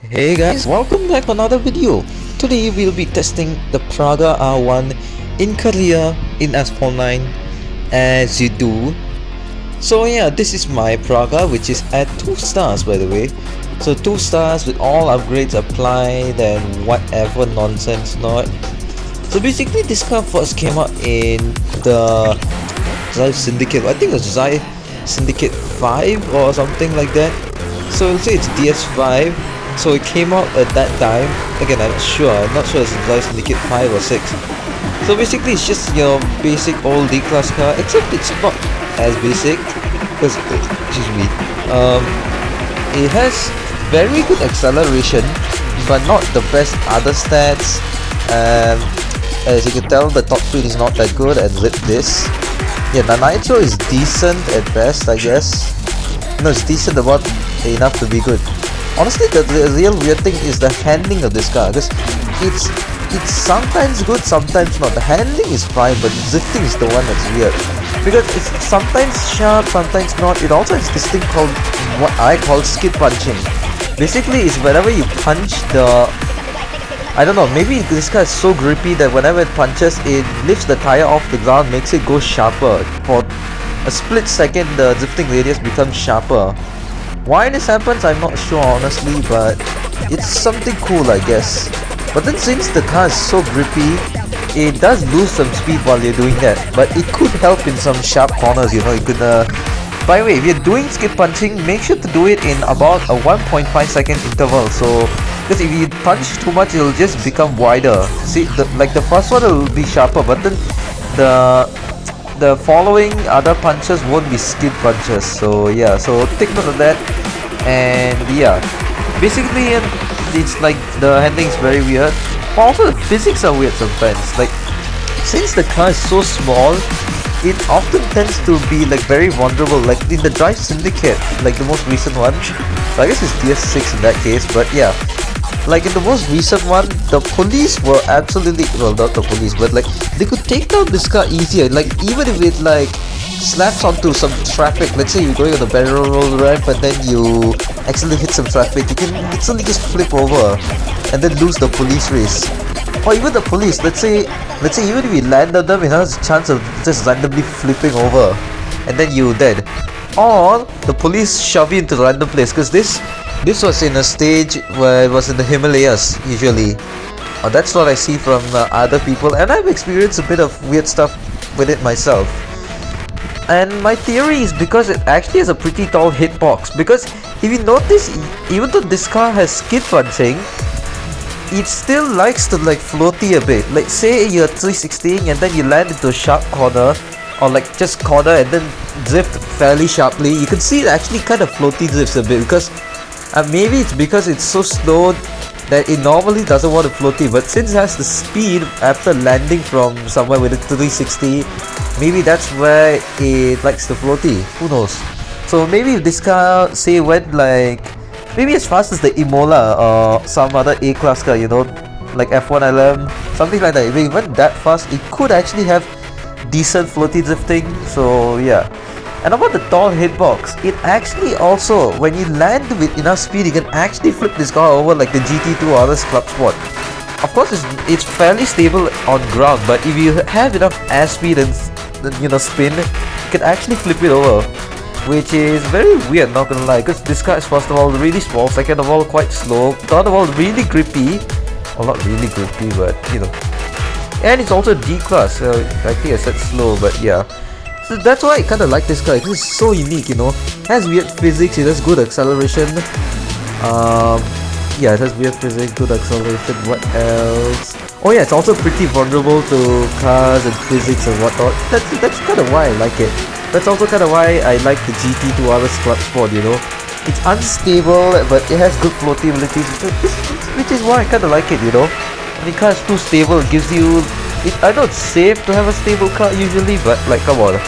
Hey guys, welcome back to another video. Today we'll be testing the Praga R1 in Korea in Asphalt 9 as you do. So yeah, this is my Praga, which is at 2 stars by the way. So 2 stars with all upgrades applied and whatever nonsense not. So basically this car first came out in the Zai Syndicate, I think it was Zai Syndicate 5 or something like that. So let's say it's DS5. So it came out at that time. Again, I'm not sure it's Zai Syndicate 5 or 6. So basically it's just basic old D-class car, except it's not as basic because it has very good acceleration but not the best other stats. As you can tell, the top speed is not that good, and with this, yeah, the nitro is decent at best, I guess. No, it's decent about enough to be good. Honestly, the real weird thing is the handling of this car, because it's sometimes good, sometimes not. The handling is fine, but drifting is the one that's weird, because it's sometimes sharp, sometimes not. It also has this thing called what I call skid punching. Basically, it's whenever you punch I don't know, maybe this car is so grippy that whenever it punches, it lifts the tire off the ground, makes it go sharper. For a split second, the drifting radius becomes sharper. Why this happens, I'm not sure honestly, but it's something cool, I guess. But then since the car is so grippy, it does lose some speed while you're doing that. But it could help in some sharp corners, you could... By the way, if you're doing skid punching, make sure to do it in about a 1.5 second interval. So, because if you punch too much, it'll just become wider. See, the first one will be sharper, but then the following other punches won't be skid punches. So yeah, so take note of that. And yeah, basically it's like the handling is very weird. Also the physics are weird sometimes. Like, since the car is so small, it often tends to be like very vulnerable. Like in the Drive Syndicate, like the most recent one, so I guess it's DS6 in that case, but yeah, like in the most recent one, the police were absolutely, well, not the police, but like they could take down this car easier. Like even if it like slaps onto some traffic, let's say you're going on the barrel roll ramp and then you accidentally hit some traffic, you can literally just flip over and then lose the police race. Or even the police, let's say even if you land on them, it has a chance of just randomly flipping over and then you're dead. Or the police shove you into a random place, because this was in a stage where it was in the Himalayas usually. That's what I see from other people, and I've experienced a bit of weird stuff with it myself. And my theory is because it actually has a pretty tall hitbox, because if you notice, even though this car has skid punching, it still likes to like floaty a bit. Like say you're 360ing and then you land into a sharp corner, or like just corner and then drift fairly sharply, you can see it actually kind of floaty drifts a bit, because maybe it's because it's so slow that it normally doesn't want to floaty, but since it has the speed after landing from somewhere with a 360, maybe that's where it likes to floaty. Who knows? So maybe if this car say went like maybe as fast as the Imola or some other A-class car, like F1 LM, something like that, if it went that fast, it could actually have decent floaty drifting. So yeah. And about the tall hitbox, it actually also, when you land with enough speed, you can actually flip this car over like the GT2 RS Club Sport. Of course, it's fairly stable on ground, but if you have enough air speed and spin, you can actually flip it over, which is very weird, not gonna lie, because this car is first of all really small, second of all quite slow, third of all really grippy, well not really grippy, but and it's also D-class, so I think I said slow, but yeah. So that's why I kind of like this car. It is so unique, it has weird physics, it has good acceleration. Yeah, it has weird physics, good acceleration. What else? Oh yeah, it's also pretty vulnerable to cars and physics and whatnot. That's kind of why I like it. That's also kind of why I like the GT2 RS Club Sport, It's unstable, but it has good floatability, which is why I kind of like it, When the car is too stable, it gives you... I know it's safe to have a stable car usually, but like, come on.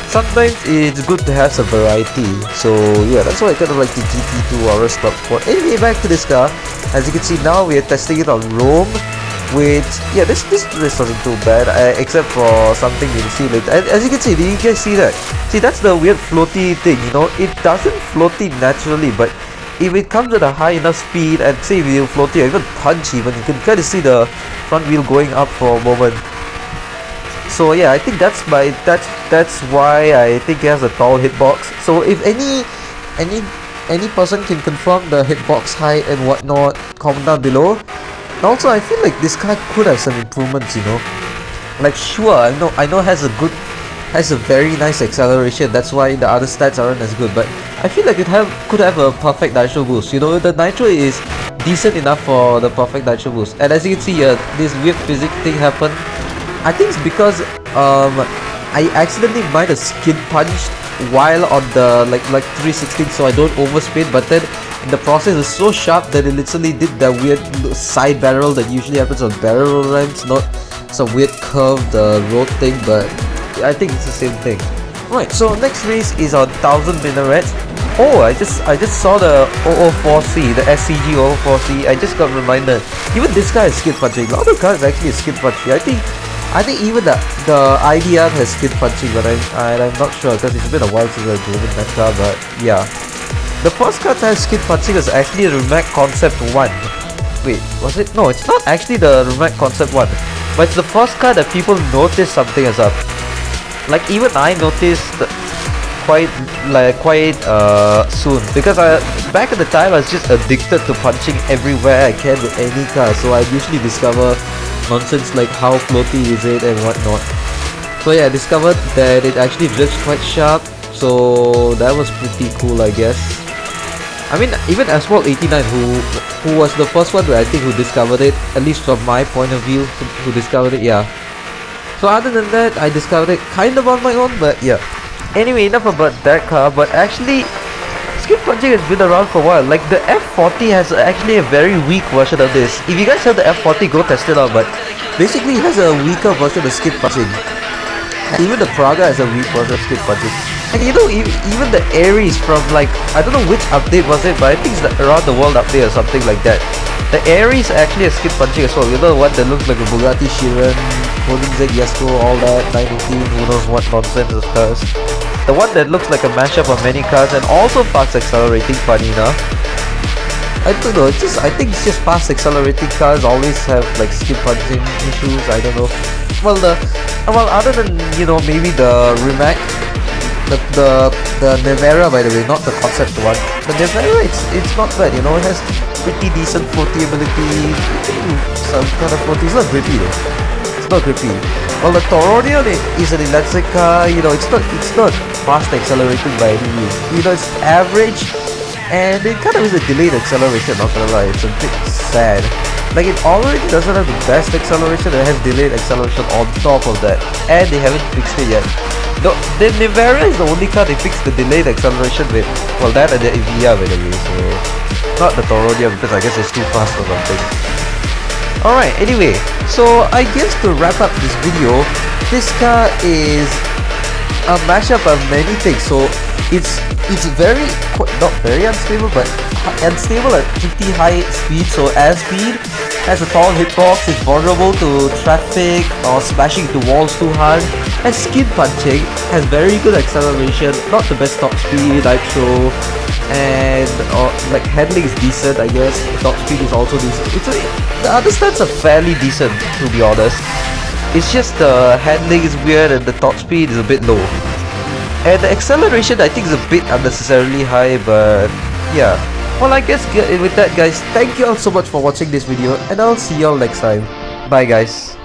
Sometimes it's good to have some variety. So yeah, that's why I kind of like the GT2 RS Club Sport. Anyway, back to this car. As you can see now, we are testing it on Rome. Which, yeah, this wasn't too bad, except for something you'll see later. As you can see, do you guys see that? See, that's the weird floaty thing, It doesn't floaty naturally, but if it comes at a high enough speed, and say if you float or even punch even, you can kind of see the front wheel going up for a moment. So yeah, I think that's why I think it has a tall hitbox. So if any person can confirm the hitbox height and whatnot, comment down below. And also, I feel like this car could have some improvements, you know. Like sure, I know has a very nice acceleration. That's why the other stats aren't as good. But I feel like it could have a perfect nitro boost. You know, the nitro is decent enough for the perfect nitro boost. And as you can see here, this weird physics thing happened. I think it's because I accidentally might have skid punched while on the like 316, so I don't overspin. But then in the process, it's so sharp that it literally did that weird side barrel that usually happens on barrel ramps, not some weird curved road thing. But I think it's the same thing. Right. So next race is on 1000 Minarets. Oh, I just saw the 004C, the SCG 004C. I just got reminded. Even this guy is skid punching. A lot of cars actually is skid punching. I think even the IDR has skid punching, but I'm not sure because it's been a while since I've driven that car. But yeah, the first car that has skid punching is actually the Rimac Concept 1. Wait, was it? No, it's not actually the Rimac Concept 1, but it's the first car that people noticed something is up. Like even I noticed quite soon, because back at the time I was just addicted to punching everywhere I can with any car. So I usually discover nonsense like how floaty is it and whatnot. So yeah, I discovered that it actually drifts quite sharp, so that was pretty cool, I guess. I mean, even Asphalt89, who was the first one I think who discovered it, at least from my point of view, who discovered it, yeah. So other than that, I discovered it kind of on my own, but yeah. Anyway, enough about that car. But actually, skid punching has been around for a while. Like the F40 has actually a very weak version of this. If you guys have the F40, go test it out. But basically, it has a weaker version of skid punching. And even the Praga has a weak version of skid punching. And you know, even the Aries from like, I don't know which update was it, but I think it's the Around the World update or something like that. The Aries actually has skid punching as well. You know, the one that looks like a Bugatti Chiron, Jesko, all that, 918, who knows what nonsense of cars. The one that looks like a mashup of many cars and also fast accelerating, funny enough. I don't know, I think it's just fast accelerating cars always have like skid punching issues, I don't know. Well, other than, you know, maybe the Rimac, the Nevera, by the way, not the Concept one. The Nevera, it's not bad, you know, it has pretty decent floaty ability, some kind of floaty. It's not grippy though. It's not grippy. Well, the Toronion is an electric car, you know, it's not fast accelerating by any means. You know, it's average, and it kind of is a delayed acceleration, not gonna lie, it's a bit sad. Like, it already doesn't have the best acceleration, it has delayed acceleration on top of that, and they haven't fixed it yet. The Nevera is the only car they fixed the delayed acceleration with. Well, that and the Evia, by the way, so not the Toronion, because I guess it's too fast or something. Alright, anyway, so I guess to wrap up this video, this car is a mashup of many things. So it's very, not very unstable, but unstable at pretty high speed. So as speed has a tall hitbox, it's vulnerable to traffic or smashing into walls too hard, and skid punching has very good acceleration, not the best top speed, nitro, and like handling is decent, I guess. Top speed is also decent. The other stats are fairly decent, to be honest. It's just the handling is weird and the top speed is a bit low. And the acceleration I think is a bit unnecessarily high, but yeah. Well, I guess with that, guys, thank you all so much for watching this video, and I'll see you all next time. Bye guys.